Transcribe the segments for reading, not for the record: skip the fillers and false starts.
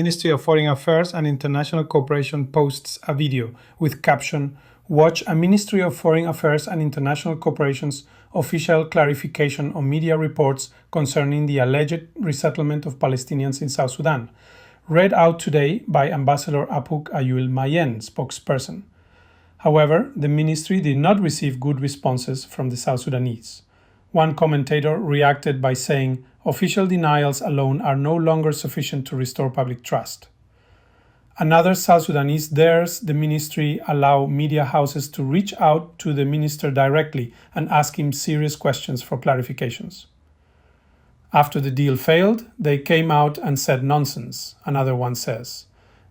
Ministry of Foreign Affairs and International Cooperation posts a video with caption, "Watch a Ministry of Foreign Affairs and International Cooperation's official clarification on media reports concerning the alleged resettlement of Palestinians in South Sudan," read out today by Ambassador Apuk Ayuel Mayen, spokesperson. However, the ministry did not receive good responses from the South Sudanese. One commentator reacted by saying, "Official denials alone are no longer sufficient to restore public trust." Another South Sudanese dares the ministry allow media houses to reach out to the minister directly and ask him serious questions for clarifications. After the deal failed, they came out and said nonsense, another one says.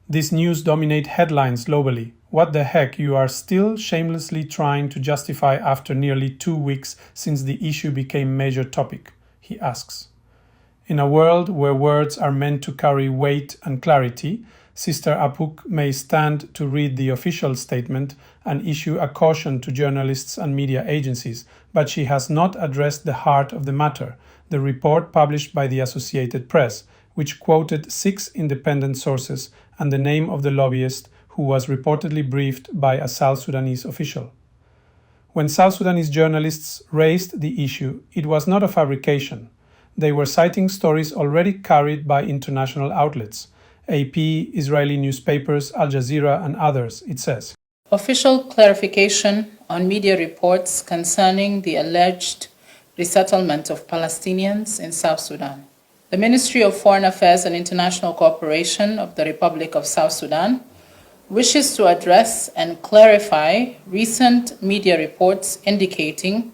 This news dominate headlines globally. What the heck, you are still shamelessly trying to justify after nearly 2 weeks since the issue became major topic, he asks. In a world where words are meant to carry weight and clarity, Sister Apuk may stand to read the official statement and issue a caution to journalists and media agencies, but she has not addressed the heart of the matter, the report published by the Associated Press, which quoted 6 independent sources and the name of the lobbyist who was reportedly briefed by a South Sudanese official. When South Sudanese journalists raised the issue, it was not a fabrication. They were citing stories already carried by international outlets, AP, Israeli newspapers, Al Jazeera, and others, it says. Official clarification on media reports concerning the alleged resettlement of Palestinians in South Sudan. The Ministry of Foreign Affairs and International Cooperation of the Republic of South Sudan wishes to address and clarify recent media reports indicating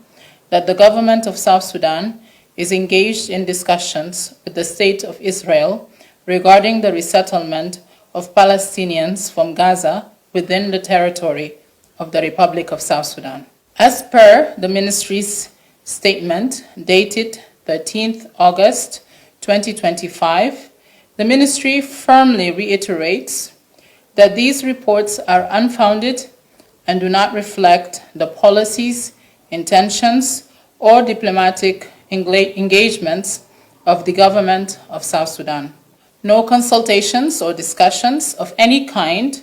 that the government of South Sudan is engaged in discussions with the State of Israel regarding the resettlement of Palestinians from Gaza within the territory of the Republic of South Sudan. As per the ministry's statement dated 13th August 2025, the ministry firmly reiterates that these reports are unfounded and do not reflect the policies, intentions, or diplomatic engagements of the government of South Sudan. No consultations or discussions of any kind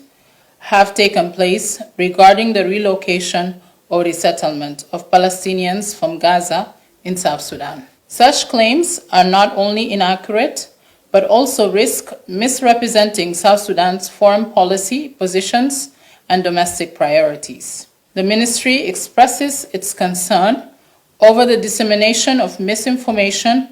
have taken place regarding the relocation or resettlement of Palestinians from Gaza in South Sudan. Such claims are not only inaccurate, but also risk misrepresenting South Sudan's foreign policy positions and domestic priorities. The ministry expresses its concern over the dissemination of misinformation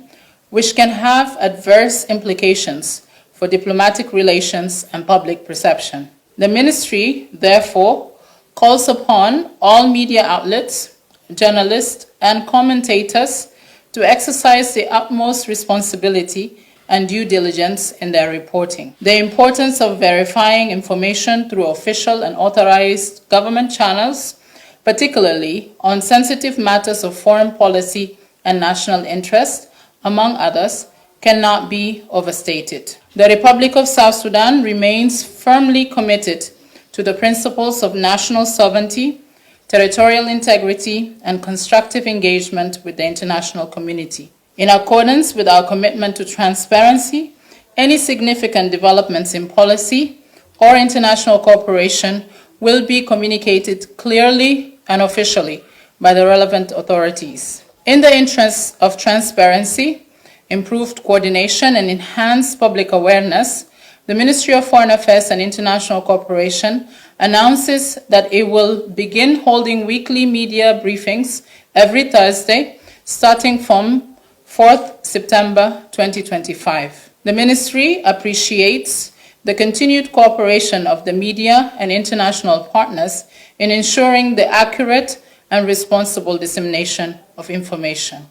which can have adverse implications for diplomatic relations and public perception. The ministry, therefore, calls upon all media outlets, journalists, and commentators to exercise the utmost responsibility and due diligence in their reporting. The importance of verifying information through official and authorized government channels, particularly on sensitive matters of foreign policy and national interest, among others, cannot be overstated. The Republic of South Sudan remains firmly committed to the principles of national sovereignty, territorial integrity, and constructive engagement with the international community. In accordance with our commitment to transparency, any significant developments in policy or international cooperation will be communicated clearly and officially by the relevant authorities. In the interest of transparency, improved coordination, and enhanced public awareness, the Ministry of Foreign Affairs and International Cooperation announces that it will begin holding weekly media briefings every Thursday, starting from 4th September 2025. The Ministry appreciates the continued cooperation of the media and international partners in ensuring the accurate and responsible dissemination of information.